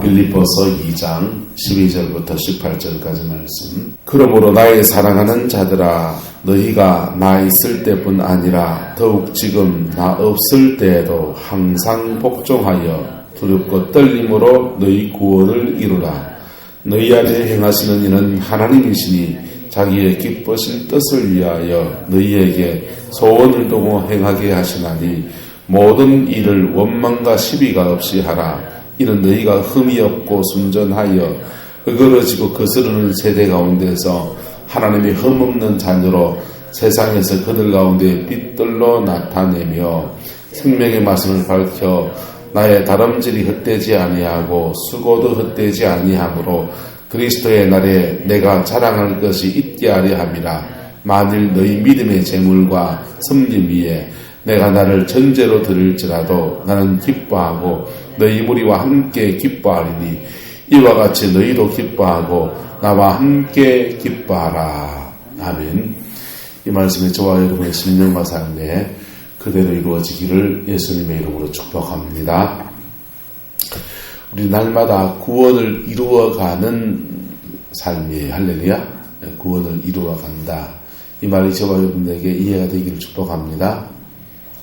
빌립보서 2장 12절부터 18절까지 말씀. 그러므로 나의 사랑하는 자들아, 너희가 나 있을 때뿐 아니라 더욱 지금 나 없을 때에도 항상 복종하여 두렵고 떨림으로 너희 구원을 이루라. 너희 안에 행하시는 이는 하나님이시니 자기의 기쁘신 뜻을 위하여 너희에게 소원을 두고 행하게 하시나니 모든 일을 원망과 시비가 없이 하라. 이는 너희가 흠이 없고 순전하여 어그러지고 거스르는 세대 가운데서 하나님의 흠없는 자녀로 세상에서 그들 가운데 빛들로 나타내며 생명의 말씀을 밝혀 나의 다름질이 헛되지 아니하고 수고도 헛되지 아니하므로 그리스도의 날에 내가 자랑할 것이 있게 하려 함이라. 만일 너희 믿음의 재물과 섬김 위에 내가 나를 전제로 드릴지라도 나는 기뻐하고 너희 무리와 함께 기뻐하리니 이와 같이 너희도 기뻐하고 나와 함께 기뻐하라. 아멘. 이 말씀이 저와 여러분의 심령과 삶에 그대로 이루어지기를 예수님의 이름으로 축복합니다. 우리 날마다 구원을 이루어가는 삶이에요. 할렐루야. 구원을 이루어간다. 이 말이 저와 여러분에게 이해가 되기를 축복합니다.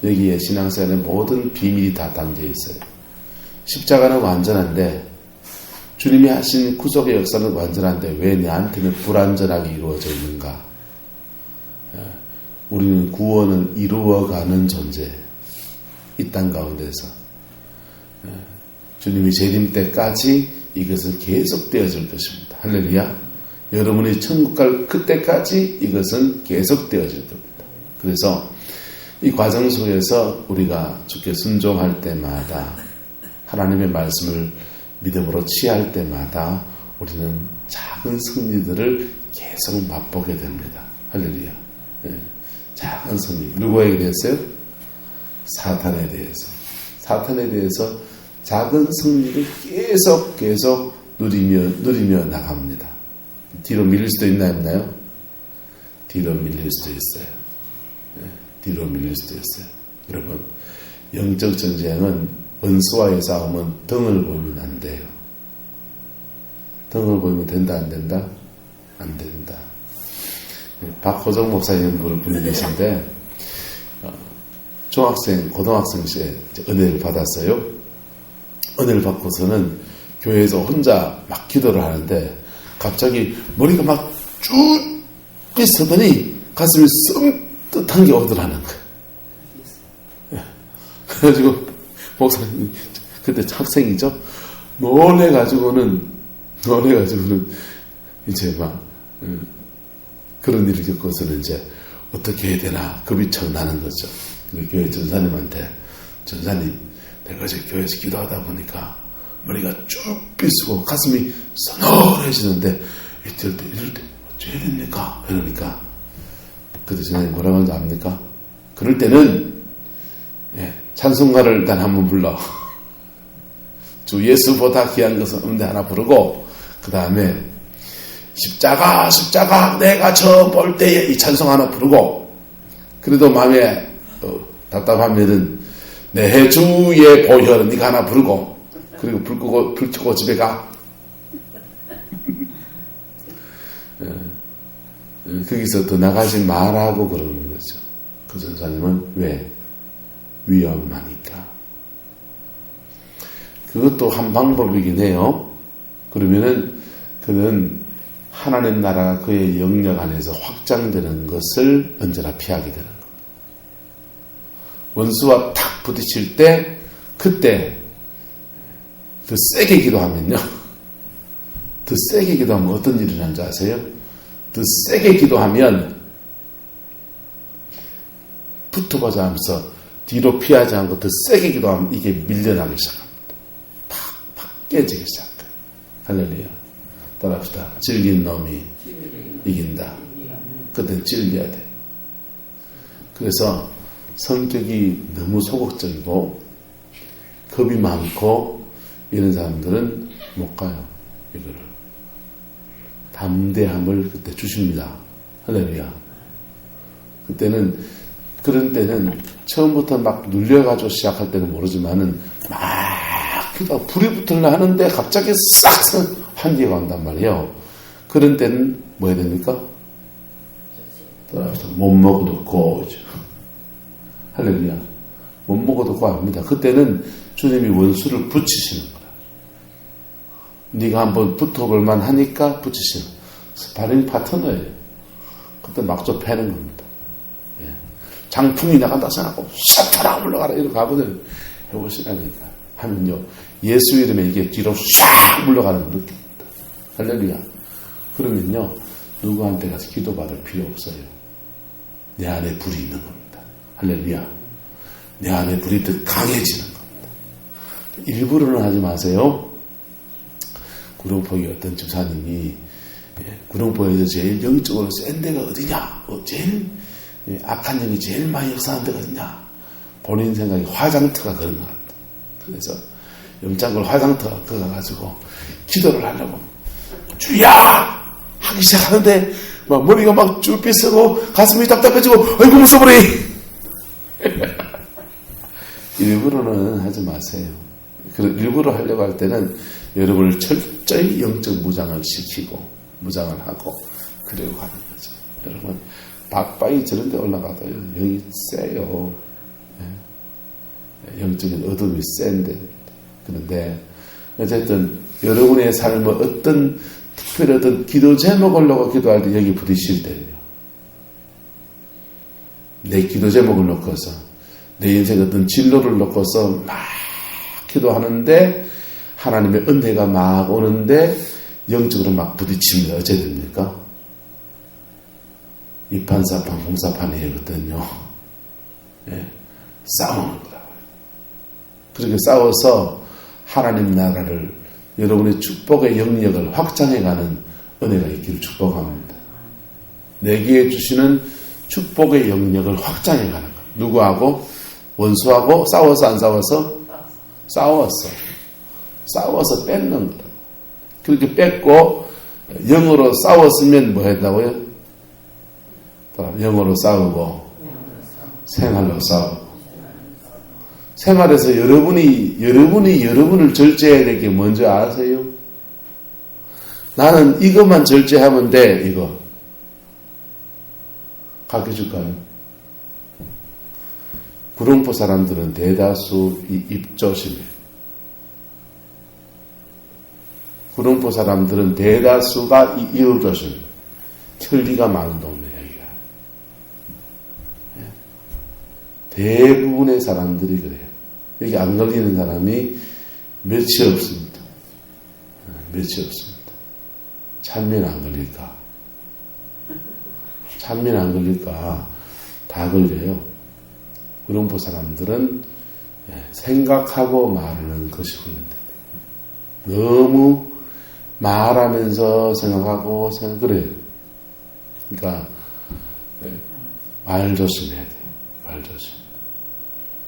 여기에 신앙생활의 모든 비밀이 다 담겨 있어요. 십자가는 완전한데, 주님이 하신 구속의 역사는 완전한데 왜 내한테는 불완전하게 이루어져 있는가? 우리는 구원을 이루어가는 존재, 이 땅 가운데서 주님이 재림 때까지 이것은 계속되어질 것입니다. 할렐루야. 여러분이 천국 갈 그때까지 이것은 계속되어질 겁니다. 그래서 이 과정 속에서 우리가 주께 순종할 때마다, 하나님의 말씀을 믿음으로 취할 때마다 우리는 작은 승리들을 계속 맛보게 됩니다. 할렐루야. 작은 승리. 누구에게 대해서요? 사탄에 대해서. 사탄에 대해서 작은 승리를 계속 누리며 나갑니다. 뒤로 밀릴 수도 있나요? 뒤로 밀릴 수도 있어요. 뒤로 밀릴 수도 있어요. 여러분, 영적 전쟁은 원수와의 싸움은 등을 보이면 안 돼요. 등을 보이면 된다, 안 된다? 안 된다. 박호정 목사님 분이 계신데, 중학생, 고등학생 시에 은혜를 받았어요. 은혜를 받고서는 교회에서 혼자 막 기도를 하는데, 갑자기 머리가 막 쭉 삐서더니 가슴이 썸뜻한 게 오더라는 거예요. 그래가지고 목사님 그때 학생이죠. 놀래가지고는 이제 막 그런 일을 겪고서는 이제 어떻게 해야 되나 겁이 척 나는 거죠. 교회 전사님한테, 전사님, 내가 이제 교회에서 기도하다 보니까 머리가 쭉 삐쓰고 가슴이 서늘해지는데 이럴 때 어찌해야 됩니까? 이러니까 그때 전사님 뭐라고 하는지 압니까? 그럴 때는 찬송가를 일단 한번 불러. 주 예수보다 귀한 것은 없는데 하나 부르고, 그 다음에 십자가 내가 처음 볼 때에 이 찬송 하나 부르고, 그래도 마음에 답답하면은 내 주의 보혈은 네가 하나 부르고, 그리고 불 끄고 집에 가. 거기서 더 나가지 말라고 그러는 거죠. 그 전사님은 왜? 위험하니까. 그것도 한 방법이긴 해요. 그러면은 그는 하나님 나라가 그의 영역 안에서 확장되는 것을 언제나 피하게 되는 겁니다. 원수와 탁 부딪힐 때, 그때 더 세게 기도하면요. 더 세게 기도하면 어떤 일이 일어나는지 아세요? 더 세게 기도하면 붙어보자 하면서 뒤로 피하지 않고 더 세게 기도하면 이게 밀려나기 시작합니다. 팍 깨지기 시작해요. 할렐루야. 따라합시다. 질긴 놈이 이긴다. 그땐 질려야 돼. 그래서 성격이 너무 소극적이고 겁이 많고 이런 사람들은 못 가요. 이거를. 담대함을 그때 주십니다. 할렐루야. 그런 때는 처음부터 막 눌려가지고 시작할 때는 모르지만은 막 기도하고 불이 붙으려 하는데 갑자기 싹 환기가 온단 말이에요. 그런 때는 뭐 해야 됩니까? 못 먹어도 고죠. 할렐루야. 못 먹어도 고합니다. 그때는 주님이 원수를 붙이시는 거예요. 네가 한번 붙어볼만 하니까 붙이시는 거예요. 스파링 파트너예요. 그때 막조 패는 겁니다. 예. 장풍이 나간다 생각하고 샤타라 물러가라 이러고 가보면 해보시라니까 하면요. 예수 이름에 이게 뒤로 샥 물러가는 걸 느낍니다. 할렐루야. 그러면요. 누구한테 가서 기도받을 필요 없어요. 내 안에 불이 있는 겁니다. 할렐루야. 내 안에 불이 더 강해지는 겁니다. 일부러는 하지 마세요. 구룡포의 어떤 집사님이 구룡포에서 제일 영적으로 센 데가 어디냐? 제일 악한 영이 제일 많이 역사하는 데가 어디냐? 본인 생각에 화장터가 그런 것 같다. 그래서 염장골 화장터가 가가지고 기도를 하려고 주야! 하기 시작하는데 막 머리가 막 쭉 빗어고 가슴이 답답해지고 아이고 무서워라. 일부러는 하지 마세요. 일부러 하려고 할 때는 여러분을 철저히 영적 무장을 시키고 무장을 하고 그러고 가는 거죠. 여러분 박바위 저런 데 올라가도 영이 세요. 영적인 어둠이 센데. 그런데 어쨌든 여러분의 삶을 어떤 특별히 어떤 기도 제목을 놓고 기도할 때 여기 부딪힐 때예요. 내 기도 제목을 놓고서 내 인생 어떤 진로를 놓고서 막 기도하는데 하나님의 은혜가 막 오는데 영적으로 막 부딪히면 어째 됩니까? 이판사판 공사판이거든요. 예, 싸우는 거라고요. 그렇게 싸워서 하나님 나라를 여러분의 축복의 영역을 확장해가는 은혜가 있기를 축복합니다. 내게 주시는 축복의 영역을 확장해가는 거예요. 누구하고? 원수하고 싸워서 안 싸워서? 싸워서 뺏는 거예요. 그렇게 뺏고 영으로 싸웠으면 뭐 했다고요? 영으로 싸우고 생활로 싸우고 생활에서 여러분이 여러분을 절제해야 될 게 뭔지 아세요? 나는 이것만 절제하면 돼. 이거 가르쳐줄까요? 구룡포 사람들은 대다수 입조심해요. 구룡포 사람들은 대다수가 입조심해요. 천리가 많은 동네예요. 대부분의 사람들이 그래요. 여기 안 걸리는 사람이 몇이 없습니다. 몇이 없습니다. 찬민 안 걸릴까? 찬민 안 걸릴까? 다 걸려요. 구룡포 사람들은 생각하고 말하는 것이 훈련됩니다. 너무 말하면서 생각하고 그래요. 그러니까 말 조심해야 돼요. 말 조심.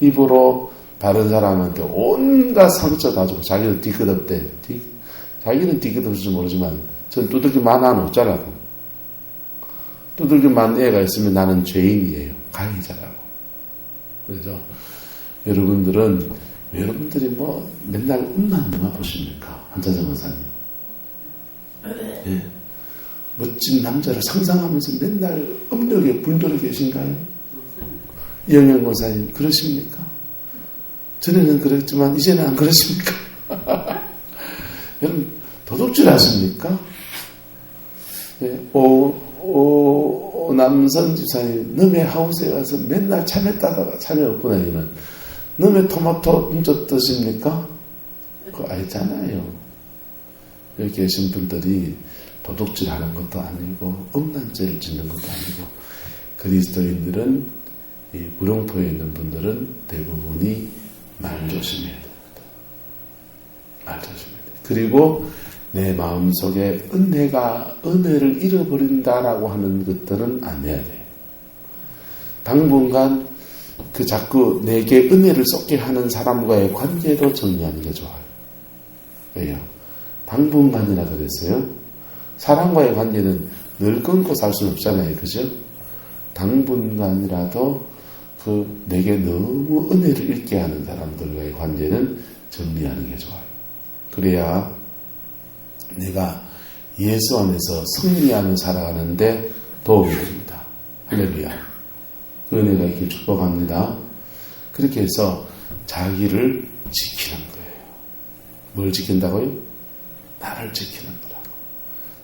입으로 다른 사람한테 온갖 상처 다 주고 자기는 뒤끝없대. 자기는 뒤끝없을지 모르지만 전 두들기만 안 없잖아요. 두들기만 애가 있으면 나는 죄인이에요. 가해자라고. 그래서 여러분들이 뭐 맨날 음란 영화 보십니까? 한자정 원사님. 예. 멋진 남자를 상상하면서 맨날 음력에 불도로 계신가요? 이영영 원사님 그러십니까? 전에는 그랬지만 이제는 안 그러십니까? 여러분 도둑질 하십니까? 예. 남선 집사님 너의 하우스에 가서 맨날 참외 따다가 참외 없구나. 이는 너의 토마토 훔쳐 드십니까? 그거 알잖아요. 여기 계신 분들이 도둑질 하는 것도 아니고 음란죄를 짓는 것도 아니고 그리스도인들은 이 구룡포에 있는 분들은 대부분이 말 조심해야 됩니다. 말 조심해야 돼요. 그리고 내 마음속에 은혜를 잃어버린다라고 하는 것들은 안 해야 돼요. 당분간 자꾸 내게 은혜를 쏟게 하는 사람과의 관계도 정리하는 게 좋아요. 왜요? 당분간이라 그랬어요. 사람과의 관계는 늘 끊고 살 수는 없잖아요. 그죠? 당분간이라도 내게 너무 은혜를 잃게 하는 사람들과의 관계는 정리하는 게 좋아요. 그래야 내가 예수 안에서 승리하며 살아가는데 도움이 됩니다. 할렐루야. 그 은혜가 있길 축복합니다. 그렇게 해서 자기를 지키는 거예요. 뭘 지킨다고요? 나를 지키는 거라고.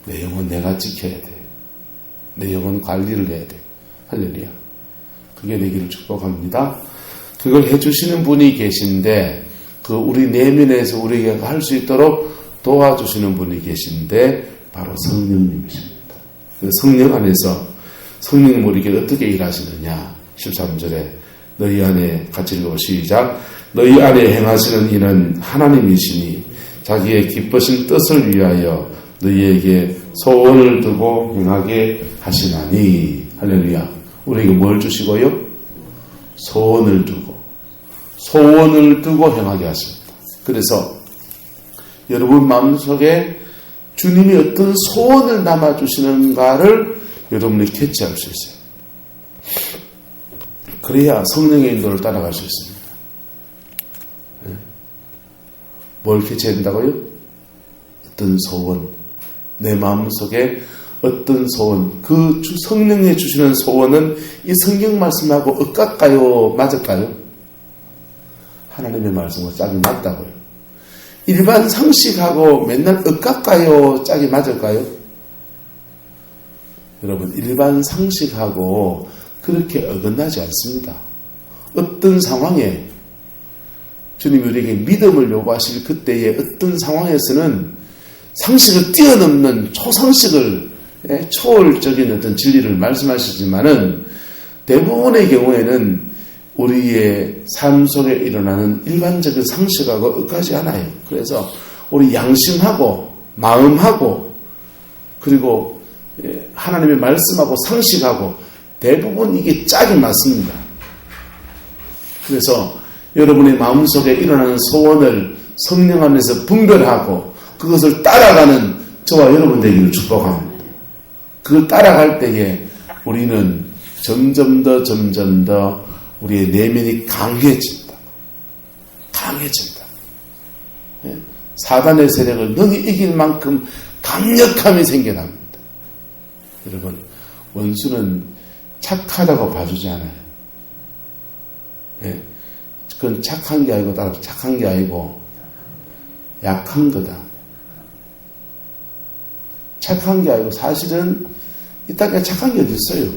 내 영혼 내가 지켜야 돼요. 내 영혼 관리를 해야 돼요. 할렐루야. 그게 되기를 축복합니다. 그걸 해주시는 분이 계신데 그 우리 내면에서 우리에게 할 수 있도록 도와주시는 분이 계신데 바로 성령님이십니다. 그 성령 안에서 성령님 우리에게 어떻게 일하시느냐 13절에 너희 안에 같이 읽어 시작. 너희 안에 행하시는 이는 하나님이시니 자기의 기쁘신 뜻을 위하여 너희에게 소원을 두고 행하게 하시나니. 할렐루야. 우리에게 뭘 주시고요? 소원을 두고 행하게 하십니다. 그래서 여러분 마음속에 주님이 어떤 소원을 담아주시는가를 여러분이 캐치할 수 있어요. 그래야 성령의 인도를 따라갈 수 있습니다. 뭘 캐치해야 된다고요? 어떤 소원, 내 마음속에 어떤 소원, 그 성령이 주시는 소원은 이 성경 말씀하고 엇갈까요? 맞을까요? 하나님의 말씀과 짝이 맞다고요. 일반 상식하고 맨날 엇갈까요? 짝이 맞을까요? 여러분, 일반 상식하고 그렇게 어긋나지 않습니다. 어떤 상황에 주님이 우리에게 믿음을 요구하실 그때의 어떤 상황에서는 상식을 뛰어넘는 초상식을 초월적인 어떤 진리를 말씀하시지만은 대부분의 경우에는 우리의 삶 속에 일어나는 일반적인 상식하고 엇가지 않아요. 그래서 우리 양심하고 마음하고 그리고 하나님의 말씀하고 상식하고 대부분 이게 짝이 맞습니다. 그래서 여러분의 마음속에 일어나는 소원을 성령 안에서 분별하고 그것을 따라가는 저와 여러분 되기를 축복합니다. 그걸 따라갈 때에 우리는 점점 더 우리의 내면이 강해진다. 사단의 세력을 능히 이길 만큼 강력함이 생겨납니다. 여러분, 원수는 착하다고 봐주지 않아요. 그건 착한 게 아니고 따라서 착한 게 아니고 약한 거다. 착한 게 아니고 사실은 이 땅에 착한 게 어디 있어요?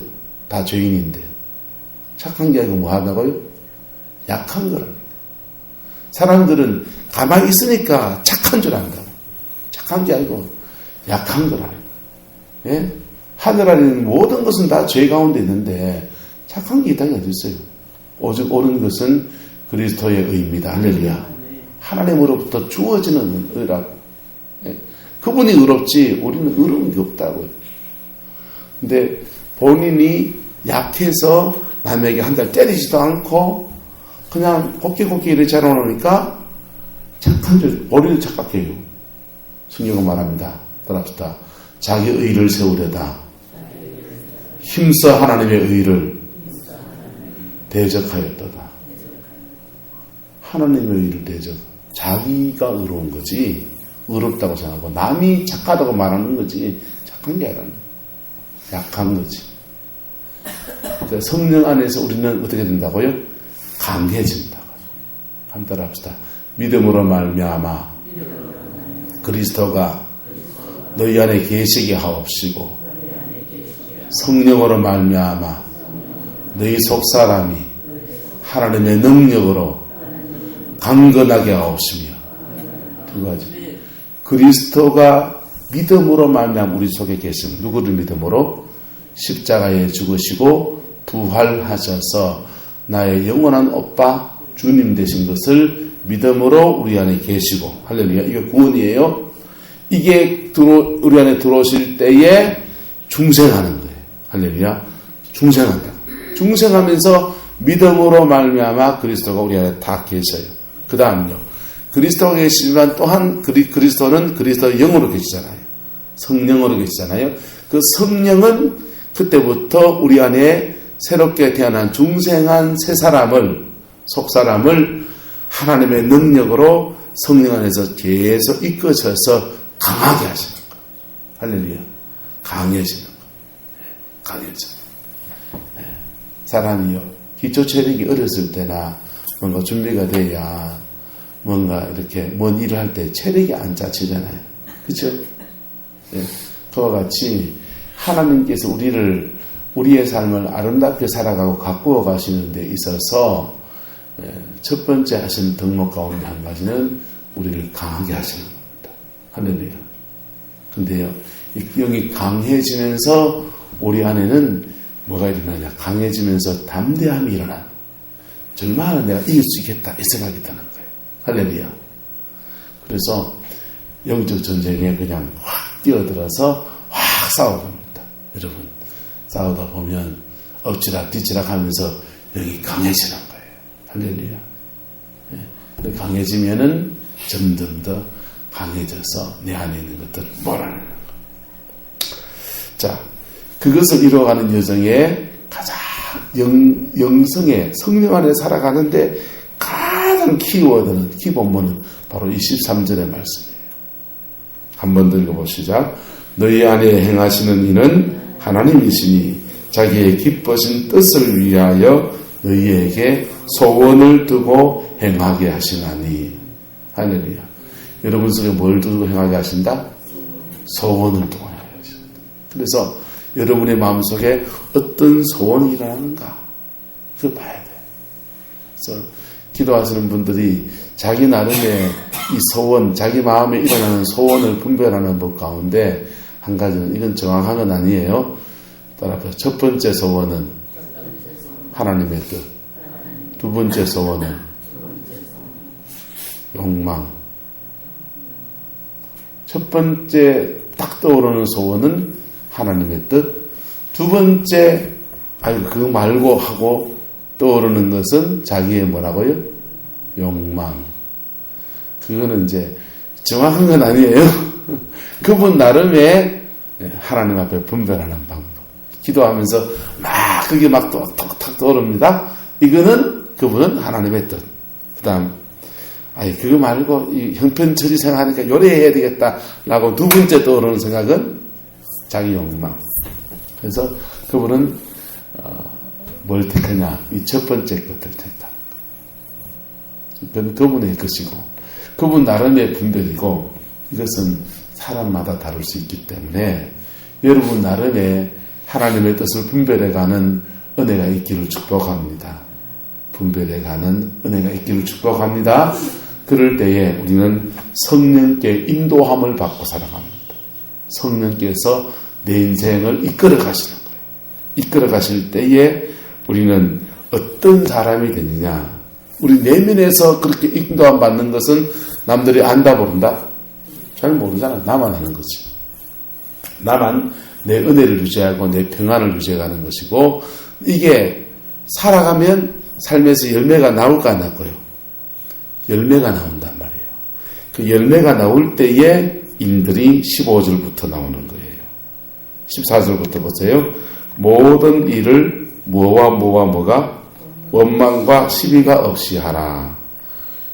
다 죄인인데. 착한 게 아니고 뭐 하다고요? 약한 거랍니다. 사람들은 가만히 있으니까 착한 줄 안다고. 착한 게 아니고 약한 거라는 거예요. 예? 하늘 안에 있는 모든 것은 다 죄 가운데 있는데 착한 게 이 땅에 어디 있어요? 오직 옳은 것은 그리스도의 의입니다. 할렐루야. 하나님으로부터 주어지는 의라고. 예? 그분이 의롭지 우리는 의로운 게 없다고요. 근데 본인이 약해서 남에게 한 달 때리지도 않고 그냥 곱게 이렇게 자라놓으니까 착한 줄 본인이 착각해요. 성경은 말합니다. 따라합시다. 자기 의를 세우려다 힘써 하나님의 의를 대적하였도다. 하나님의 의를 대적. 자기가 의로운 거지 의롭다고 생각하고 남이 착하다고 말하는 거지 착한 게 아니라 약한 거지. 그러니까 성령 안에서 우리는 어떻게 된다고요? 강해진다고. 한번 따라합시다. 믿음으로 말미암아 그리스도가 너희 안에 계시게 하옵시고 성령으로 말미암아 너희 속사람이 하나님의 능력으로 강건하게 하옵시며. 두 가지. 그리스도가 믿음으로 말미암아 우리 속에 계신 누구를 믿음으로 십자가에 죽으시고 부활하셔서 나의 영원한 오빠 주님 되신 것을 믿음으로 우리 안에 계시고. 할렐루야. 이게 구원이에요. 이게 우리 안에 들어오실 때에 중생하는 거예요. 할렐루야. 중생한다. 중생하면서 믿음으로 말미암아 그리스도가 우리 안에 다 계셔요. 그 다음요. 그리스도가 계시지만 또한 그리스도는 그리스도의 영으로 계시잖아요. 성령으로 계시잖아요. 그 성령은 그때부터 우리 안에 새롭게 태어난 중생한 새 사람을 속사람을 하나님의 능력으로 성령 안에서 계속 이끌어져서 강하게 하시는 거예요. 할렐루야. 강해지는 거예요. 강해지는 거예요. 사람이요, 기초 체력이 어렸을 때나 뭔가 준비가 돼야 뭔가 이렇게 먼 일을 할 때 체력이 안 짜치잖아요. 그렇죠? 예. 그와 같이 하나님께서 우리의 삶을 아름답게 살아가고 가꾸어 가시는 데 있어서 첫 번째 하신 덕목 가운데 한 가지는 우리를 강하게 하시는 겁니다. 할렐루야. 근데요, 이 영이 강해지면서 우리 안에는 뭐가 일어나냐? 강해지면서 담대함이 일어나. 정말 내가 이길 수 있겠다 이 생각이 드는 거예요. 할렐루야. 그래서 영적 전쟁에 그냥 확 뛰어들어서 확 싸워봅니다. 여러분, 싸우다 보면 엎치락 뒤치락 하면서 영이 강해지는 거예요. 할렐루야. 네. 강해지면은 점점 더 강해져서 내 안에 있는 것들을 몰아내는 거예요. 자, 그것을 이루어가는 여정에 가장 영성의 성령 안에 살아가는데 가장 키워드는 기본문은 바로 23절의 말씀이에요. 한 번 더 읽어보시죠. 너희 안에 행하시는 이는 하나님이시니 자기의 기쁘신 뜻을 위하여 너희에게 소원을 두고 행하게 하시나니. 할렐루야. 여러분 속에 뭘 두고 행하게 하신다? 소원을 두고 행하게 하신다. 그래서 여러분의 마음속에 어떤 소원이 일어나는가? 그걸 봐야 돼요. 그래서 기도하시는 분들이 자기 나름의 이 소원, 자기 마음에 일어나는 소원을 분별하는 법 가운데 한 가지는, 이건 정확한 건 아니에요. 따라서 첫 번째 소원은 하나님의 뜻. 두 번째 소원은 욕망. 첫 번째 딱 떠오르는 소원은 하나님의 뜻. 두 번째, 그거 말고 하고 떠오르는 것은 자기의 뭐라고요? 욕망. 그거는 이제 정확한 건 아니에요. 그분 나름의 하나님 앞에 분별하는 방법. 기도하면서 그게 막 톡톡 떠오릅니다. 이거는 그분은 하나님의 뜻. 그 다음, 그거 말고 이 형편처리 생각하니까 요래해야 되겠다라고 두 번째 떠오르는 생각은 자기 욕망. 그래서 그분은 뭘 택하냐? 이 첫 번째 것을 택하는 거예요. 그건 그분의 것이고, 그분 나름의 분별이고, 이것은 사람마다 다를 수 있기 때문에 여러분 나름의 하나님의 뜻을 분별해가는 은혜가 있기를 축복합니다. 분별해가는 은혜가 있기를 축복합니다. 그럴 때에 우리는 성령께 인도함을 받고 살아갑니다. 성령께서 내 인생을 이끌어 가시는 거예요. 이끌어 가실 때에 우리는 어떤 사람이 되느냐. 우리 내면에서 그렇게 인도함 받는 것은 남들이 안다 모른다? 잘 모르잖아. 나만 하는 거지. 나만 내 은혜를 유지하고 내 평안을 유지해가는 것이고, 이게 살아가면 삶에서 열매가 나올까 안 나올까요? 열매가 나온단 말이에요. 그 열매가 나올 때에 인들이 15절부터 나오는 거예요. 14절부터 보세요. 모든 일을 뭐와 뭐가 원망과 시비가 없이 하라.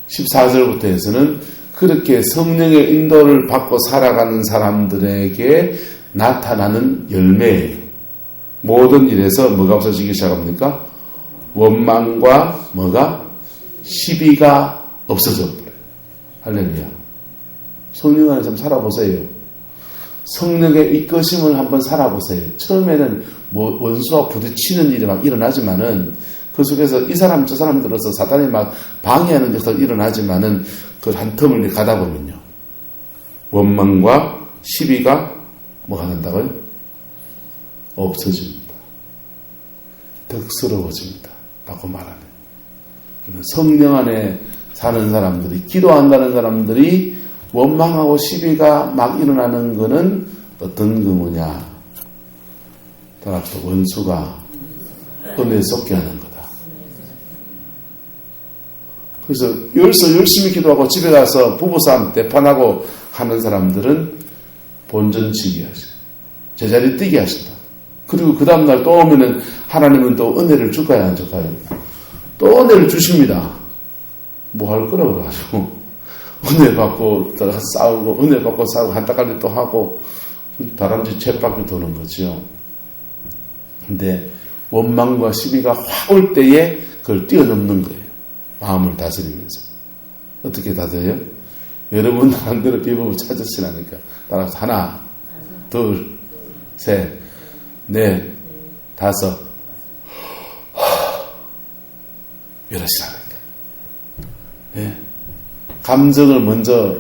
14절부터 해서는 그렇게 성령의 인도를 받고 살아가는 사람들에게 나타나는 열매예요. 모든 일에서 뭐가 없어지기 시작합니까? 원망과 시비가 없어져 버려요. 할렐루야. 성령 안에서 좀 살아보세요. 성령의 이끄심을 한번 살아보세요. 처음에는 원수와 부딪히는 일이 막 일어나지만은 그 속에서 이 사람 저 사람 들어서 사단이 막 방해하는 역사가 일어나지만은 그 한 텀을 가다 보면요, 원망과 시비가 뭐가 된다고요? 없어집니다. 덕스러워집니다. 라고 말하는. 성령 안에 사는 사람들이, 기도한다는 사람들이 원망하고 시비가 막 일어나는 것은 어떤 경우냐? 따라서 원수가 은혜 쏟게 하는 거다. 그래서 열심히 기도하고 집에 가서 부부싸움 대판하고 하는 사람들은 본전치기 하시고 제자리 뛰게 하신다. 그리고 그 다음날 또 오면은 하나님은 또 은혜를 줄까요, 안 줄까요? 또 은혜를 주십니다. 뭐 할 거라고 그래가지고 은혜 받고 싸우고, 은혜 받고 싸우고, 한따까리 또 하고, 다람쥐 쳇바퀴 도는 거죠. 근데 원망과 시비가 확 올 때에 그걸 뛰어넘는 거예요. 마음을 다스리면서. 어떻게 다스려요? 여러분 나름대로 비법을 찾으시라니까. 따라서 하나, 둘, 셋, 넷, 다섯. 이러시라니까. 예. 감정을 먼저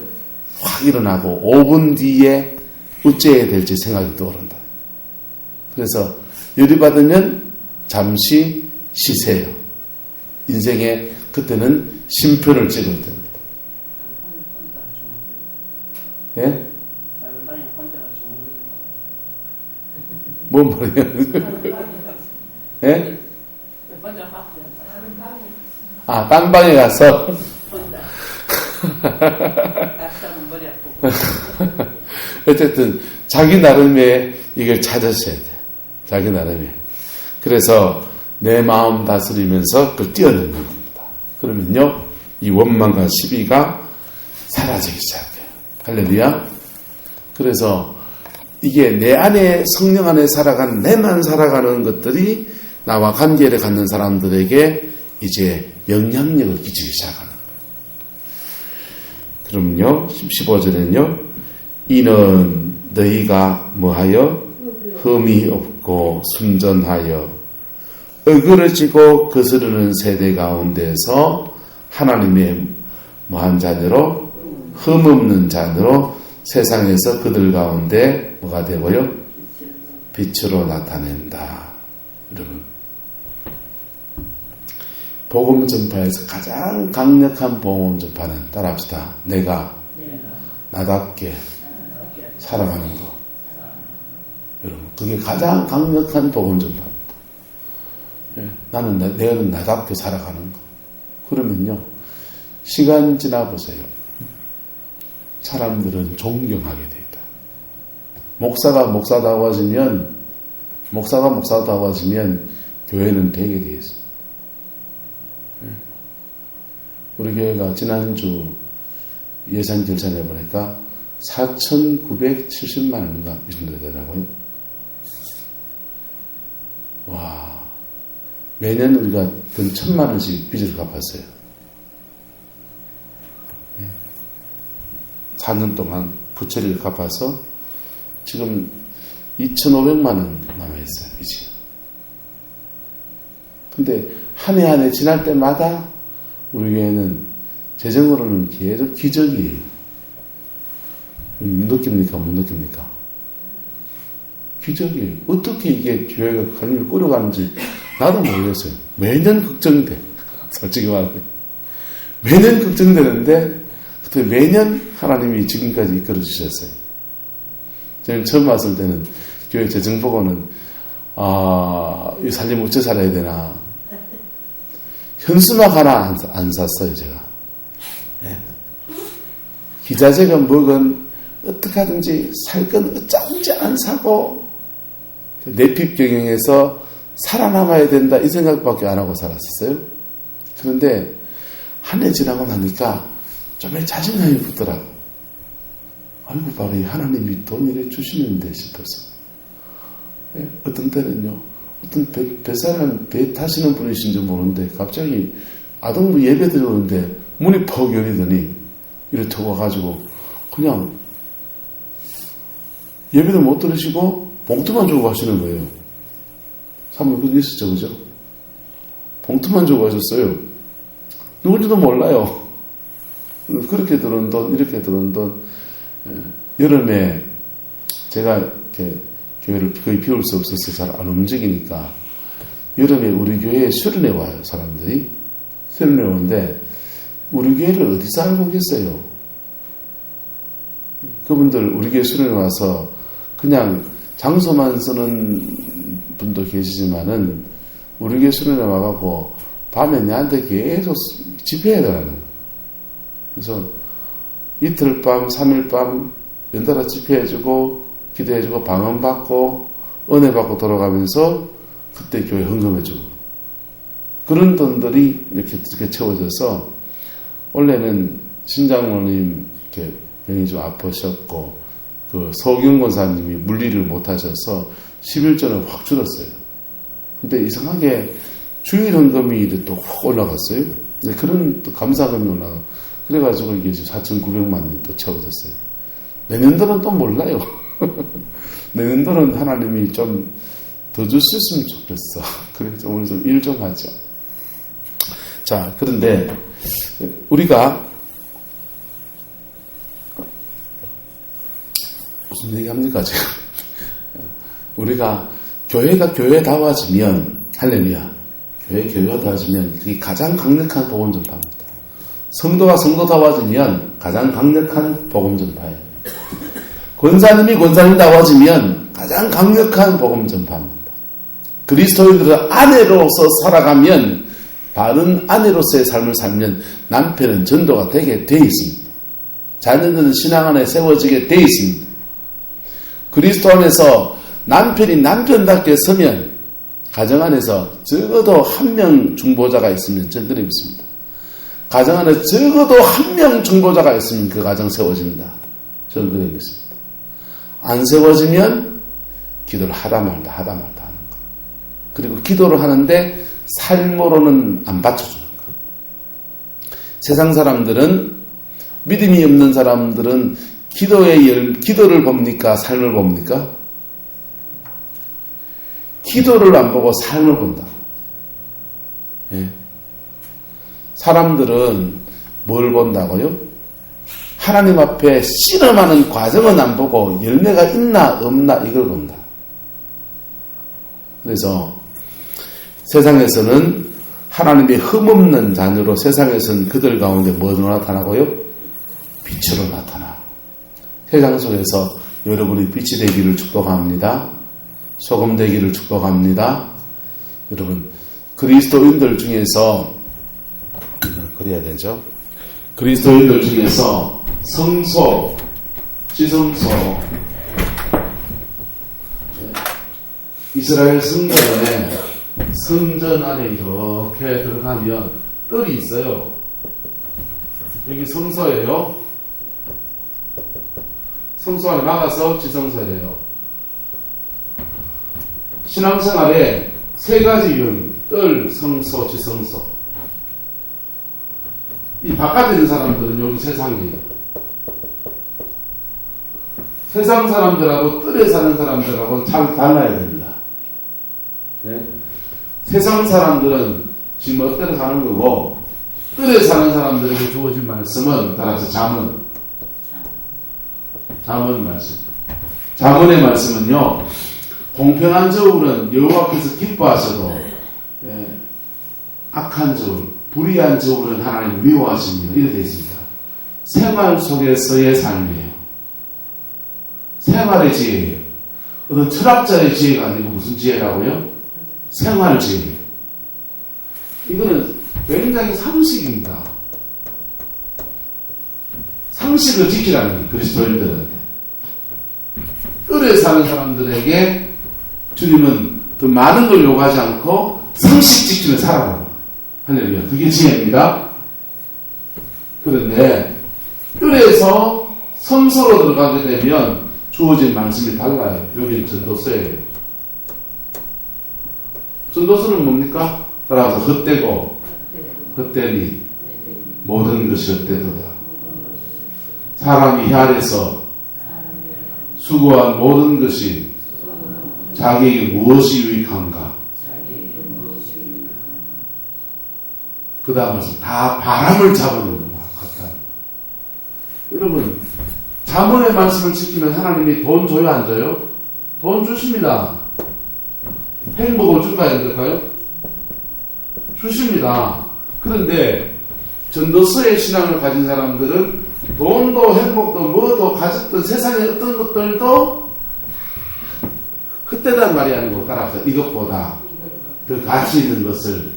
확 일어나고 5분 뒤에 어째야 될지 생각이 떠오른다. 그래서 열이 받으면 잠시 쉬세요. 인생에 그때는 심표를 찍어야 됩니다. 예? 뭔 말이야? 예? 아, 딴방에 가서? 어쨌든, 자기 나름의 이걸 찾으셔야 돼. 자기 나름의. 그래서 내 마음 다스리면서 그걸 뛰어넘는 겁니다. 그러면요, 이 원망과 시비가 사라지기 시작해요. 할렐루야. 그래서 이게 내 안에, 성령 안에 살아가는, 내만 살아가는 것들이 나와 관계를 갖는 사람들에게 이제 영향력을 끼치기 시작하는 거예요. 그러면요, 15절에는요, 이는 너희가 뭐하여? 흠이 없고 순전하여 어그러지고 거스르는 세대 가운데서 하나님의 뭐한 자녀로? 흠 없는 자녀로 세상에서 그들 가운데 뭐가 되고요? 빛으로 나타낸다. 여러분, 복음 전파에서 가장 강력한 복음 전파는 따라합시다. 내가 나답게 살아가는 거. 여러분, 그게 가장 강력한 복음 전파입니다. 예, 내가 나답게 살아가는 거. 그러면요, 시간 지나 보세요. 사람들은 존경하게 돼 있다. 목사가 목사다워지면 교회는 되게 돼 있어요. 예. 우리 교회가 지난주 예산 결산해 보니까 4,970만 원인가 이 정도 되더라고요. 와, 매년 우리가 근 1,000만 원씩 빚을 갚았어요. 4년 동안 부채를 갚아서 지금 2,500만 원 남아있어요, 빚이. 근데 한 해 한 해 지날 때마다 우리 교회는 재정으로는 계속 기적이에요. 느낍니까? 못 느낍니까? 기적이에요. 어떻게 이게 교회가 관리를 꾸려가는지 나도 모르겠어요. 매년 걱정돼. 솔직히 말해. 매년 걱정되는데 그때 매년 하나님이 지금까지 이끌어 주셨어요. 저는 처음 왔을 때는 교회 재정 보고는 이 살림 어째 살아야 되나. 현수막 하나 안 샀어요, 제가. 네. 기자재가 뭐건 어떻게 하든지 살 건 어쩐지 안 사고 내핍 경영에서 살아남아야 된다 이 생각밖에 안 하고 살았었어요. 그런데 한 해 지나고 나니까 좀 자신감이 붙더라고. 아이고, 바로 이 하나님이 돈 이래 주시는데 싶어서. 네? 어떤 때는요, 어떤 배 타시는 분이신지 모르는데 갑자기 아동부 예배 들어오는데 문이 퍽 열리더니 이렇게 와가지고 그냥 예배도 못 들으시고 봉투만 주고 가시는 거예요. 사모님 그거 있었죠, 그죠? 봉투만 주고 가셨어요. 누군지도 몰라요. 그렇게 들은 돈, 이렇게 들은 돈. 여름에 제가 이렇게 교회를 거의 비울 수 없어서 잘 안 움직이니까 여름에 우리 교회에 수련회 와요, 사람들이. 수련회 오는데 우리 교회를 어디서 알고 계세요? 그분들 우리 교회 수련회 와서 그냥 장소만 쓰는 분도 계시지만은 우리 교회 수련회 와갖고 밤에 내한테 계속 집회해야 되라는 거예요. 그래서 이틀 밤, 3일 밤 연달아 집회해주고 기도해주고 방언받고 은혜받고 돌아가면서 그때 교회 헌금해주고 그런 돈들이 이렇게 채워져서 원래는 신장로님 이렇게 병이 좀 아프셨고 그 서경 권사님이 물리를 못 하셔서 11조는 확 줄었어요. 근데 이상하게 주일 헌금이 또 확 올라갔어요. 그런 또 감사금이 올라가. 그래가지고 이게 4,900만 원이 또 채워졌어요. 내년도는 또 몰라요. 내년도는 하나님이 좀 더 줄 수 있으면 좋겠어. 그래서 오늘 좀 일 좀 하죠. 자, 그런데 우리가 무슨 얘기합니까 지금? 우리가 교회가 교회다워지면 할렐루야. 교회다워지면 그게 가장 강력한 복음 전파입니다. 성도가 성도다워지면 가장 강력한 복음 전파예요. 권사님이 권사님다워지면 가장 강력한 복음 전파입니다. 그리스도인들은 아내로서 살아가면 바른 아내로서의 삶을 살면 남편은 전도가 되게 돼 있습니다. 자녀들은 신앙 안에 세워지게 돼 있습니다. 그리스도 안에서 남편이 남편답게 서면 가정 안에서 적어도 한 명 중보자가 있으면 저는 그래 믿습니다. 가정 안에 적어도 한 명 중보자가 있으면 그 가정 세워진다. 저는 그래 믿습니다. 안 세워지면 기도를 하다 말다 하는 거. 그리고 기도를 하는데 삶으로는 안 받쳐주는 거. 세상 사람들은 믿음이 없는 사람들은 기도를 봅니까? 삶을 봅니까? 기도를 안 보고 삶을 본다. 예. 사람들은 뭘 본다고요? 하나님 앞에 실험하는 과정은 안 보고 열매가 있나 없나 이걸 본다. 그래서 세상에서는 하나님의 흠없는 자녀로 세상에서는 그들 가운데 뭐로 나타나고요? 빛으로 나타나. 세상 속에서 여러분이 빛이 되기를 축복합니다. 소금 되기를 축복합니다. 여러분 그리스도인들 중에서 그래야 되죠. 그리스도인들 중에서 성소, 지성소, 이스라엘 성전 안에 이렇게 들어가면 뜰이 있어요. 여기 성소예요. 성소 안에 막아서 지성소예요. 신앙생활에 세 가지 유형, 뜰, 성소, 지성소. 이 바깥에 있는 사람들은 여기 세상이에요. 세상 사람들하고 뜰에 사는 사람들하고 참 달라야 됩니다. 네? 세상 사람들은 지금 멋대로 사는 거고 뜰에 사는 사람들에게 주어진 말씀은 따라서 잠언 말씀. 잠언의 말씀은요. 공평한 저울은 여호와께서 기뻐하셔도 악한 저울, 불의한 저울은 하나님 미워하시며 이렇게 되어 있습니다. 생활 속에서의 삶이에요. 생활의 지혜예요. 어떤 철학자의 지혜가 아니고 무슨 지혜라고요? 생활 지혜예요. 이거는 굉장히 상식입니다. 상식을 지키라는 거예요. 그리스도인들한테. 뜰에 사는 사람들에게 주님은 더 많은 걸 요구하지 않고 상식 지키며 살아가는 거예요. 할렐루야. 그게 지혜입니다. 그런데 뜰에서 성소로 들어가게 되면 주어진 말씀이 달라요. 여기는 전도서예요. 전도서는 뭡니까? 따라서 헛되고 헛되니 모든 것이 헛되도다. 사람이 혈에서 수고한 모든 것이 자기에게 무엇이 유익한가? 그 다음에서 다 바람을 잡아내는 것 같다. 여러분, 잠언의 말씀을 지키면 하나님이 돈 줘요, 안 줘요? 돈 주십니다. 행복을 줄까요, 안 줄까요? 주십니다. 그런데 전도서의 신앙을 가진 사람들은 돈도 행복도 뭐도 가졌던 세상의 어떤 것들도 헛되단 말이 아니고 따라서 이것보다 더 가치 있는 것을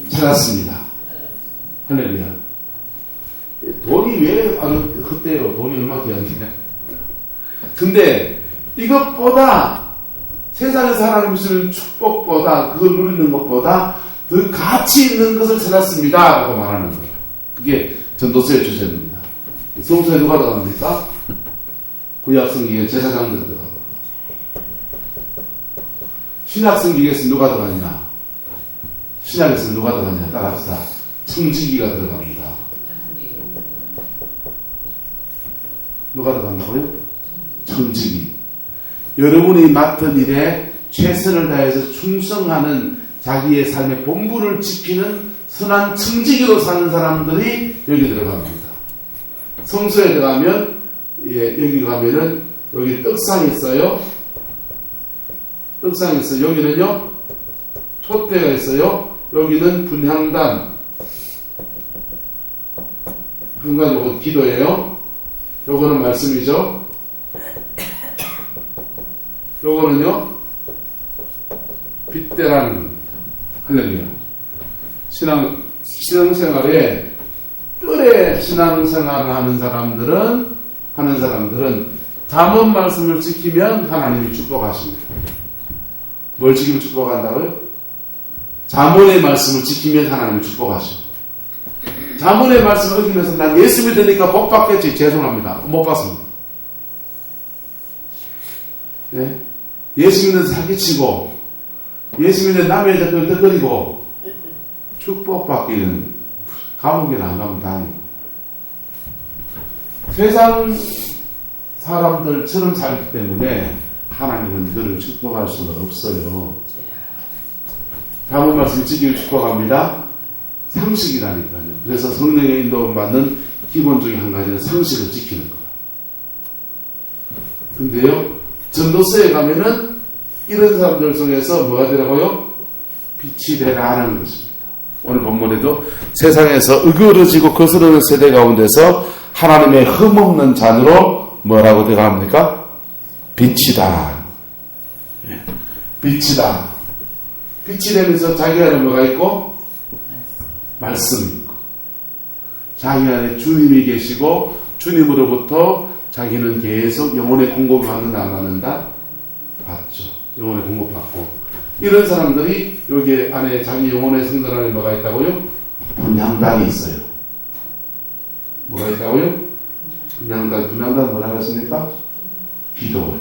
찾았습니다. 할렐루야. 돈이 왜 헛돼요? 돈이 얼마나 귀한데. 근데 이것보다 세상에서 하나님 주시는 축복보다 그걸 누리는 것보다 더 가치 있는 것을 찾았습니다. 라고 말하는 거예요. 그게 전도서의 주제입니다. 성소에 누가 들어갑니까? 구약성경에 제사장들 들어가고. 신약성경에서 누가 들어가냐? 신약에서 누가 들어가냐? 따라합시다. 청지기가 들어갑니다. 누가 들어간다고요? 청지기. 여러분이 맡은 일에 최선을 다해서 충성하는 자기의 삶의 본분을 지키는 선한 청지기로 사는 사람들이 여기 들어갑니다. 성소에 들어가면, 여기 가면은, 여기 떡상이 있어요. 떡상이 있어요. 여기는요, 촛대가 있어요. 여기는 분향단. 한간 요거 기도예요. 요거는 말씀이죠. 요거는요, 빗대라는 겁니다. 할렐루야. 신앙생활에 뜰에 신앙생활을 하는 사람들은 잠언 말씀을 지키면 하나님이 축복하십니다. 뭘 지키면 축복한다고요? 잠언의 말씀을 지키면 하나님이 축복하십니다. 잠언의 말씀을 어기면서 난 예수 믿으니까 복 받겠지. 죄송합니다. 못 받습니다. 네? 예수 믿는 사기치고 예수 믿는 남의 여자 끄덕거리고 축복받기는 감옥에 안 가면 다행이고 세상 사람들처럼 살기 때문에 하나님은 그를 축복할 수가 없어요. 다음 말씀 지키를 축복합니다. 상식이라니까요. 그래서 성령의 인도를 받는 기본 중에 한 가지는 상식을 지키는 거예요. 근데요, 전도서에 가면은 이런 사람들 속에서 뭐가 되라고요? 빛이 되라 하는 것입니다. 오늘 본문에도 세상에서 으그러지고 거스르는 세대 가운데서 하나님의 흠없는 잔으로 뭐라고 대답합니까? 빛이다. 빛이다. 빛이 되면서 자기 안에 뭐가 있고? 말씀이 있고. 자기 안에 주님이 계시고 주님으로부터 자기는 계속 영혼의 공급을 받는다 안 받는다? 받죠. 영혼의 공급받고. 이런 사람들이 여기 안에 자기 영혼의 성전 안에 뭐가 있다고요? 분향단이 있어요. 뭐가 있다고요? 분향단 뭐라고 했습니까? 기도예요.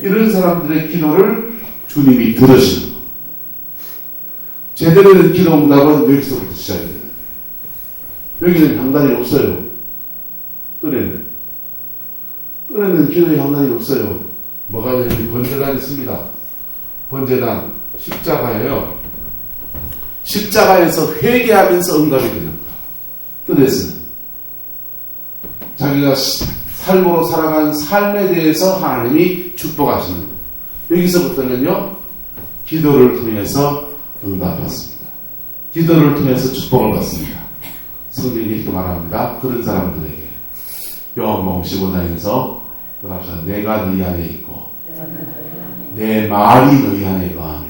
이런 사람들의 기도를 주님이 들으시는 거예요. 제대로 된 기도 응답은 여기서부터 시작이 돼요. 여기는 향단이 없어요. 뜰에는 기도의 향단이 없어요. 뭐가 있냐면 번제단이 있습니다. 번제단, 십자가예요. 십자가에서 회개하면서 응답이 되는 거예요. 뜰에서는 자기가 삶으로 살아간 삶에 대해서 하나님이 축복하시는 거예요. 여기서부터는요, 기도를 통해서 응답받습니다. 기도를 통해서 축복을 받습니다. 성경이 이렇게 말합니다. 그런 사람들에게 요한복음 15장에서 내가 너희 안에 있고 내 말이 너희 안에 거하면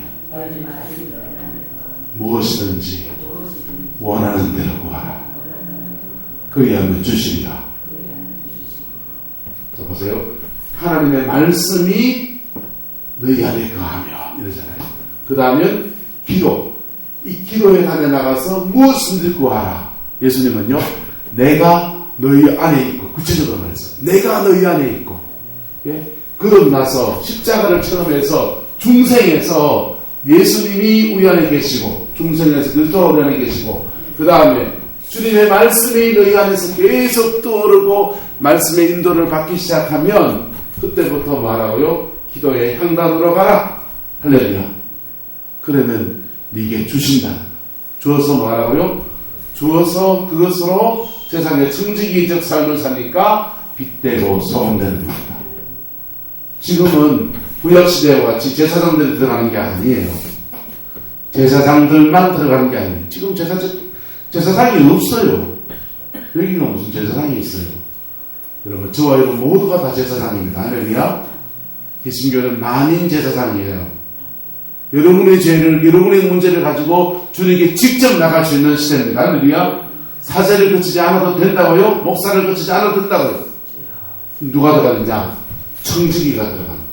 무엇이든지 원하는 대로 구하라. 그리하면 주시리라. 자, 보세요. 하나님의 말씀이 너희 안에 거하며 이러잖아요. 그 다음에 기도. 이 기도에 단에 나가서 무엇이든지 구하라. 예수님은요, 내가 너희 안에 있고, 구체적으로 말해서 내가 너희 안에 있고, 예? 그러고 나서 십자가를 체험해서 중생에서 예수님이 우리 안에 계시고, 중생에서 그리스도가 우리 안에 계시고, 그 다음에 주님의 말씀이 너희 안에서 계속 떠오르고 말씀의 인도를 받기 시작하면 그때부터 말하고요, 기도의 향단으로 가라. 할렐루야. 그러면 네게 주신다. 주어서 말하고요, 주어서 그것으로 세상의 청지기적 삶을 사니까 빛되고 소금되는 겁니다. 지금은 구약시대와 같이 제사장들이 들어가는 게 아니에요. 제사장들만 들어가는 게 아니에요. 지금 제사장이 없어요. 여기는 무슨 제사장이 있어요. 여러분, 저와 여러분 모두가 다 제사장입니다. 할렐루야. 개신교는 만인 제사장이에요. 여러분의 죄를, 여러분의 문제를 가지고 주님께 직접 나갈 수 있는 시대입니다. 할렐루야. 사제를 거치지 않아도 된다고요? 목사를 거치지 않아도 된다고요? 누가 들어가느냐? 청지기가 들어갑니다.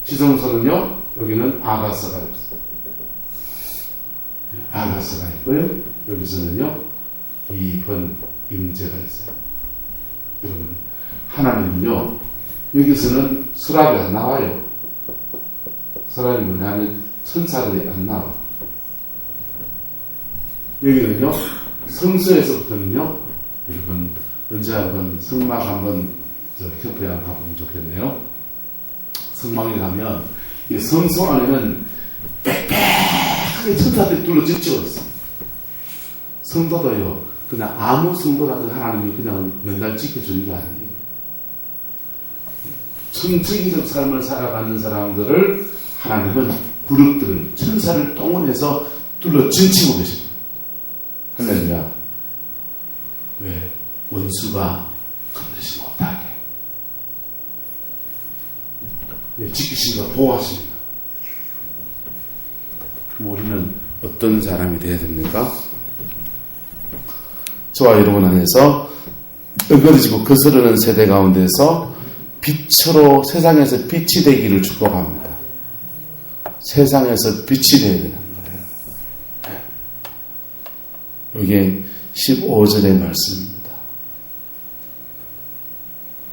지성소는요, 여기는 아가서가 있어요. 아가서가 있고요. 여기서는요, 깊은 임재가 있어요. 여러분, 하나님은요, 여기서는 수락이 안 나와요. 수락이 뭐냐면 천사들이 안 나와. 여기는요, 성서에서부터는요, 여러분, 언제 한번 성막 한번 캠프에 한번 가보면 좋겠네요. 성막에 가면 이 성소 안에는 빽빽하게 천사들이 둘러짓혀 있어. 성도도요, 그냥 아무 성도라도 하나님이 그냥 맨날 지켜주는 게 아니에요. 천지기적 삶을 살아가는 사람들을 하나님은 그룹들을, 천사를 동원해서 둘러진치고 계십니다. 할렐루야. 왜? 원수가 건드리지 못하게. 왜? 지키시니까 보호하십니다. 그럼 우리는 어떤 사람이 되어야 됩니까? 저와 여러분 안에서 어그러지고 거스르는 세대 가운데서 빛으로 세상에서 빛이 되기를 축복합니다. 세상에서 빛이 되어야 되는 거예요. 이게 15절의 말씀입니다.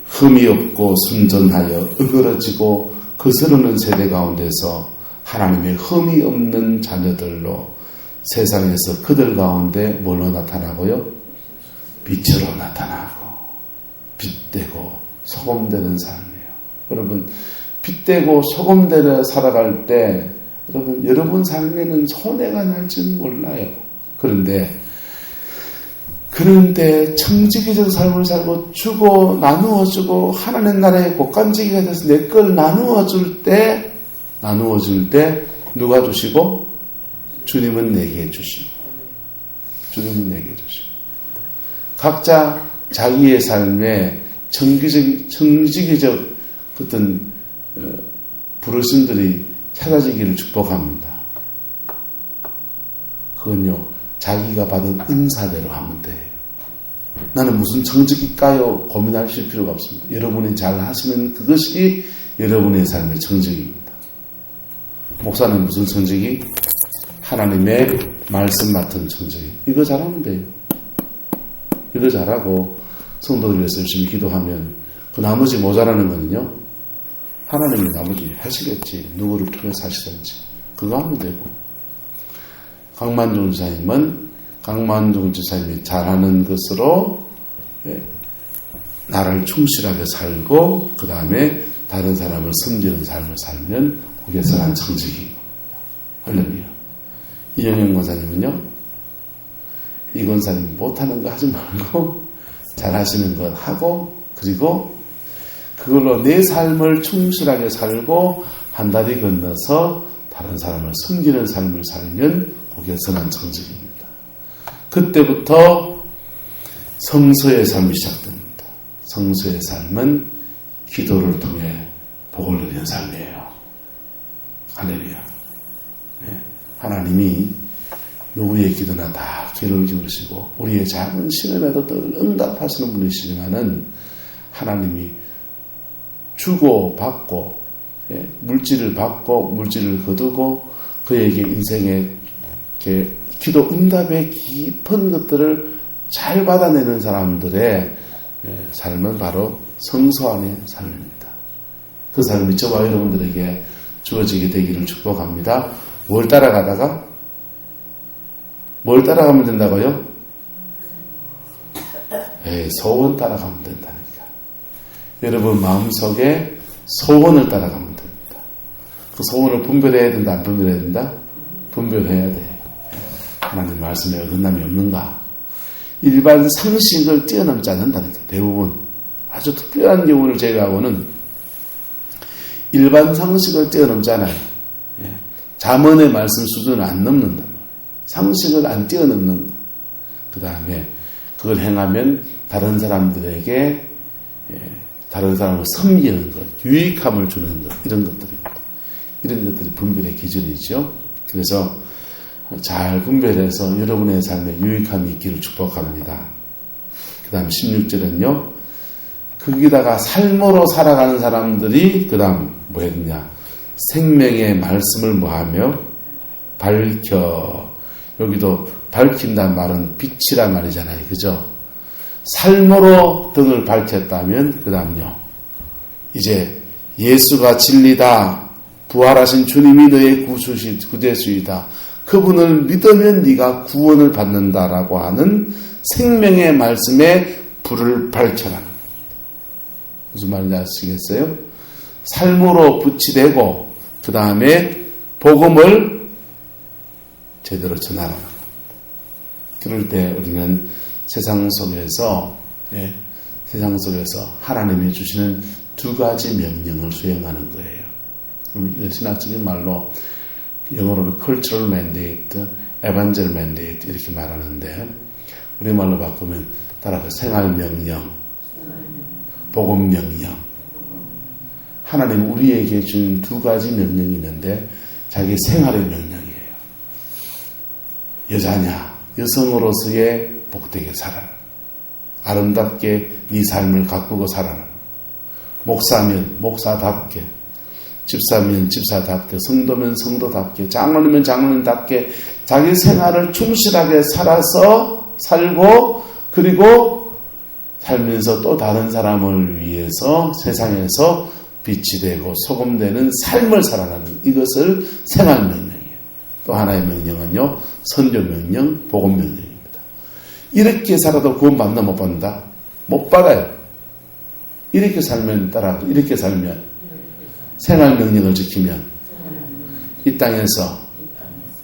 흠이 없고 순전하여 어그러지고 거스르는 세대 가운데서 하나님의 흠이 없는 자녀들로 세상에서 그들 가운데 뭘로 나타나고요? 빛으로 나타나고 빛되고 소금되는 삶이에요. 여러분, 빛되고 소금되려 살아갈 때 여러분 삶에는 손해가 날지는 몰라요. 그런데 청지기적 삶을 살고 주고 나누어주고 하나님 나라의 곡간지기가 돼서 내 걸 나누어줄 때 누가 주시고? 주님은 내게 주시고 주님은 내게 주시고 각자 자기의 삶에 청지기적 어떤 부르심들이 찾아지기를 축복합니다. 그건요, 자기가 받은 은사대로 하면 돼요. 나는 무슨 청지기일까요? 고민하실 필요가 없습니다. 여러분이 잘 하시는 그것이 여러분의 삶의 청지기입니다. 목사는 무슨 청지기? 하나님의 말씀 맡은 청지기. 이거 잘하면 돼요. 이거 잘하고 성도들 위해서 열심히 기도하면 그 나머지 모자라는 거는요, 하나님이 나머지 하시겠지. 누구를 통해서 하시든지 그거 하면 되고, 강만종 지사님은 강만종 지사님이 잘하는 것으로 나를 충실하게 살고 그 다음에 다른 사람을 섬기는 삶을 살면 그게 선한 청지기. 할렐루야. 이영영 권사님은요, 이 권사님 못하는 거 하지 말고 잘하시는 것 하고, 그리고 그걸로 내 삶을 충실하게 살고 한 다리 건너서 다른 사람을 섬기는 삶을 살면 그게 선한 청지기입니다. 그때부터 성소의 삶이 시작됩니다. 성소의 삶은 기도를 통해 복을 누리는 삶이에요. 할렐루야. 네. 하나님이 누구의 기도나 다 귀를 기울이시고 우리의 작은 신음에도 늘 응답하시는 분이시지만은 하나님이 주고 받고, 물질을 받고 물질을 거두고 그에게 인생의 기도 응답의 깊은 것들을 잘 받아내는 사람들의 삶은 바로 성소 안의 삶입니다. 그 삶이 저와 여러분들에게 주어지게 되기를 축복합니다. 뭘 따라가면 된다고요? 소원 따라가면 된다니까. 여러분 마음속에 소원을 따라가면 됩니다. 그 소원을 분별해야 된다, 안 분별해야 된다? 분별해야 돼. 하나님 말씀에 어긋남이 없는가? 일반 상식을 뛰어넘지 않는다니까. 대부분 아주 특별한 경우를 제외하고는 일반 상식을 뛰어넘지 않아요. 잠언의 말씀 수준을 안 넘는단 말이에요. 상식을 안 뛰어넘는 것. 그 다음에 그걸 행하면 다른 사람들에게 다른 사람을 섬기는 것, 유익함을 주는 것, 이런 것들입니다. 이런 것들이 분별의 기준이죠. 그래서 잘 분별해서 여러분의 삶에 유익함이 있기를 축복합니다. 그 다음 16절은요, 거기다가 삶으로 살아가는 사람들이 그 다음 뭐 했냐, 생명의 말씀을 뭐하며 밝혀. 여기도 밝힌다는 말은 빛이란 말이잖아요. 그죠? 삶으로 등을 밝혔다면 그 다음요. 이제 예수가 진리다. 부활하신 주님이 너의 구대주이다. 그분을 믿으면 네가 구원을 받는다라고 하는 생명의 말씀에 불을 밝혀라. 무슨 말인지 아시겠어요? 삶으로 빛이 되고 그 다음에 복음을 제대로 전하라. 그럴 때 우리는 세상 속에서 하나님이 주시는 두 가지 명령을 수행하는 거예요. 신학적인 말로 영어로는 cultural mandate, evangel mandate 이렇게 말하는데 우리말로 바꾸면 따라서 생활 명령, 복음 명령. 하나님 우리에게 준 두 가지 명령이 있는데 자기 생활의 명령이에요. 여자냐, 여성으로서의 복되게 살아라. 아름답게 네 삶을 가꾸고 살아라. 목사면 목사답게, 집사면 집사답게, 성도면 성도답게, 장로면 장로님답게 자기 생활을 충실하게 살고 그리고 살면서 또 다른 사람을 위해서 세상에서 빛이 되고 소금 되는 삶을 살아가는 이것을 생활 명령이에요. 또 하나의 명령은요, 선교 명령, 복음 명령입니다. 이렇게 살아도 구원 받나 못 받는다? 못 받아요. 이렇게 살면 따라하고 이렇게 살면 생활 명령을 지키면 이 땅에서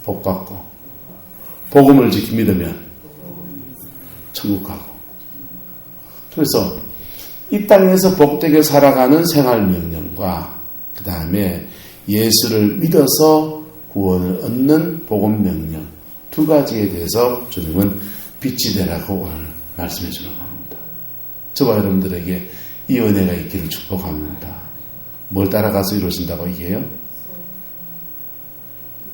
복 받고 복음을 믿으면 천국 가고. 그래서 이 땅에서 복되게 살아가는 생활 명령과 그 다음에 예수를 믿어서 구원을 얻는 복음 명령 두 가지에 대해서 주님은 빛이 되라고 오늘 말씀해 주는 겁니다. 저와 여러분들에게 이 은혜가 있기를 축복합니다. 뭘 따라가서 이루어진다고 이게요?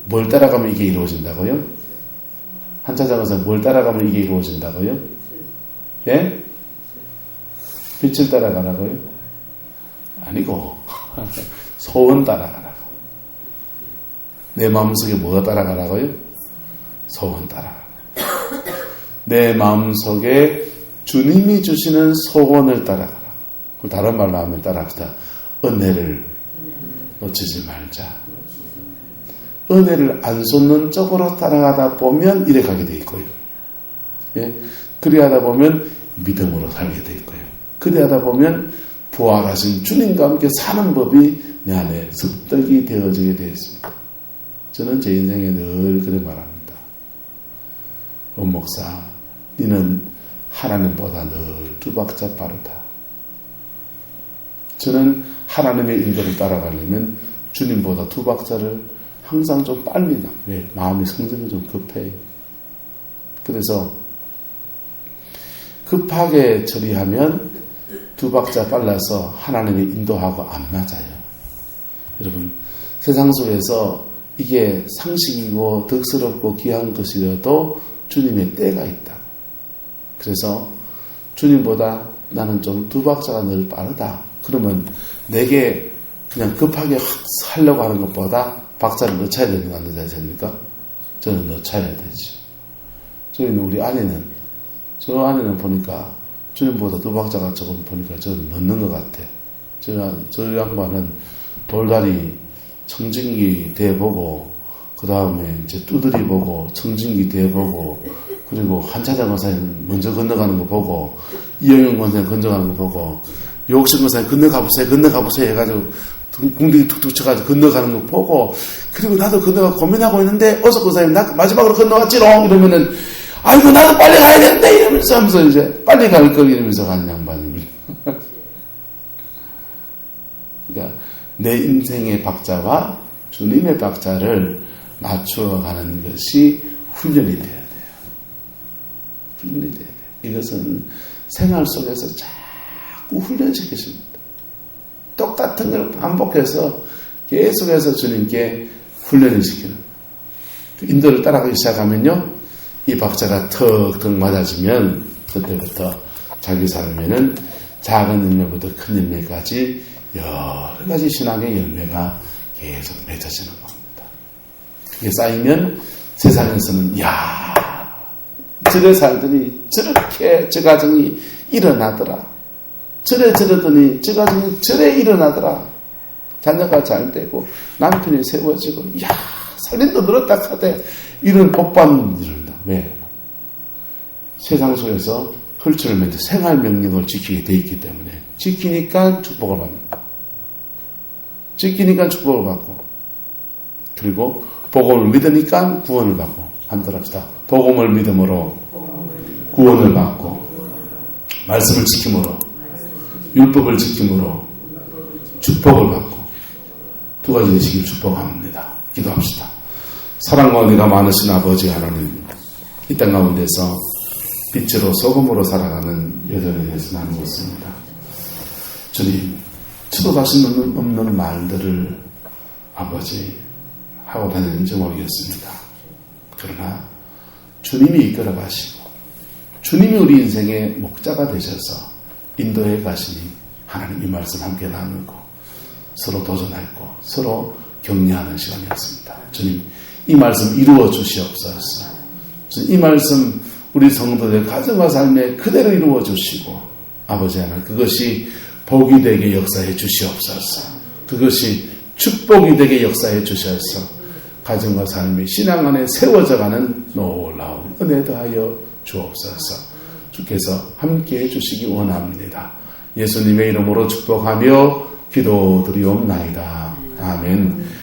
뭘 따라가면 이게 이루어진다고요? 한차장에서 뭘 따라가면 이게 이루어진다고요? 예? 빛을 따라가라고요? 아니고 소원 따라가라고. 내 마음속에 뭐가 따라가라고요? 소원 따라가라고. 내 마음속에 주님이 주시는 소원을 따라가라고. 다른 말로 하면 따라합시다. 은혜를 놓치지 말자. 은혜를 안 쏟는 쪽으로 따라가다 보면 이래 가게 돼 있고요. 예? 그리하다 보면 믿음으로 살게 돼 있고요. 그리하다 보면 부활하신 주님과 함께 사는 법이 내 안에 습득이 되어지게 되어 있습니다. 저는 제 인생에 늘 그렇게 말합니다. 목사, 너는 하나님보다 늘 두 박자 빠르다. 저는 하나님의 인도를 따라가려면 주님보다 두 박자를 항상 좀 빨리 나. 왜? 마음이 성질이 좀 급해요. 그래서 급하게 처리하면 두 박자 빨라서 하나님의 인도하고 안 맞아요. 여러분, 세상 속에서 이게 상식이고 덕스럽고 귀한 것이라도 주님의 때가 있다. 그래서 주님보다 나는 좀 두 박자가 늘 빠르다. 그러면 내게 그냥 급하게 확 하려고 하는 것보다 박자를 늦춰야 되는 거 안 늦어야 됩니까? 저는 늦춰야 되지. 저희는 우리 저 아내는 보니까 주님보다 두 박자가 조금 보니까 저는 늦는 것 같아. 저 양반은 돌다리 청진기 대보고 그 다음에 이제 두드리 보고 청진기 대보고 그리고 한차장 권사님 먼저 건너가는 거 보고 이영영 권사님 건너가는 거 보고 욕심 권사님 건너가보세요 해가지고 궁둥이 툭툭 쳐가지고 건너가는 거 보고 그리고 나도 건너가 고민하고 있는데 어서 권사님 나 마지막으로 건너갔지롱 이러면은 아이고 나도 빨리 가야 되는데 이러면서 하면서 이제 빨리 갈 걸 이러면서 가는 양반입니다. 그러니까 내 인생의 박자와 주님의 박자를 맞추어가는 것이 훈련이 돼야 돼요. 훈련이 돼야 돼요. 이것은 생활 속에서 자꾸 훈련시키십니다. 똑같은 걸 반복해서 계속해서 주님께 훈련을 시키는 인도를 따라가기 시작하면요. 이 박자가 턱턱 맞아지면 그때부터 자기 삶에는 작은 열매부터 큰 열매까지 여러 가지 신앙의 열매가 계속 맺어지는 겁니다. 그게 쌓이면 세상에서는 야 저래 살더니 저렇게 저 가정이 일어나더라. 저러더니 저 가정이 저래 일어나더라. 자녀가 잘 되고 남편이 세워지고 야 살림도 늘었다 하되 이런 오빠는 이런다. 왜? 세상 속에서 헐철을 맺어 생활명령을 지키게 돼 있기 때문에 지키니까 축복을 받는다. 지키니까 축복을 받고 그리고 복음을 믿으니까 구원을 받고 한번 합시다. 복음을 믿음으로 구원을 받고 말씀을 지킴으로 율법을 지킴으로 축복을 받고 두 가지 되시길 축복합니다. 기도합시다. 사랑과 은혜가 많으신 아버지 하나님, 이 땅 가운데서 빛으로 소금으로 살아가는 여전에 대해서 나누었습니다. 주님, 저도 다시 없는 말들을 아버지 하고 다니는지 모르겠습니다. 그러나 주님이 이끌어 가시고 주님이 우리 인생의 목자가 되셔서 인도해 가시니 하나님 이 말씀 함께 나누고 서로 도전하고 서로 격려하는 시간이었습니다. 주님, 이 말씀 이루어 주시옵소서. 주님, 이 말씀 우리 성도들 가정과 삶에 그대로 이루어 주시고 아버지 하나님 그것이 복이 되게 역사해 주시옵소서. 그것이 축복이 되게 역사해 주셔서 가정과 삶이 신앙 안에 세워져가는 놀라운 은혜 더하여 주옵소서. 주께서 함께해 주시기 원합니다. 예수님의 이름으로 축복하며 기도드리옵나이다. 아멘.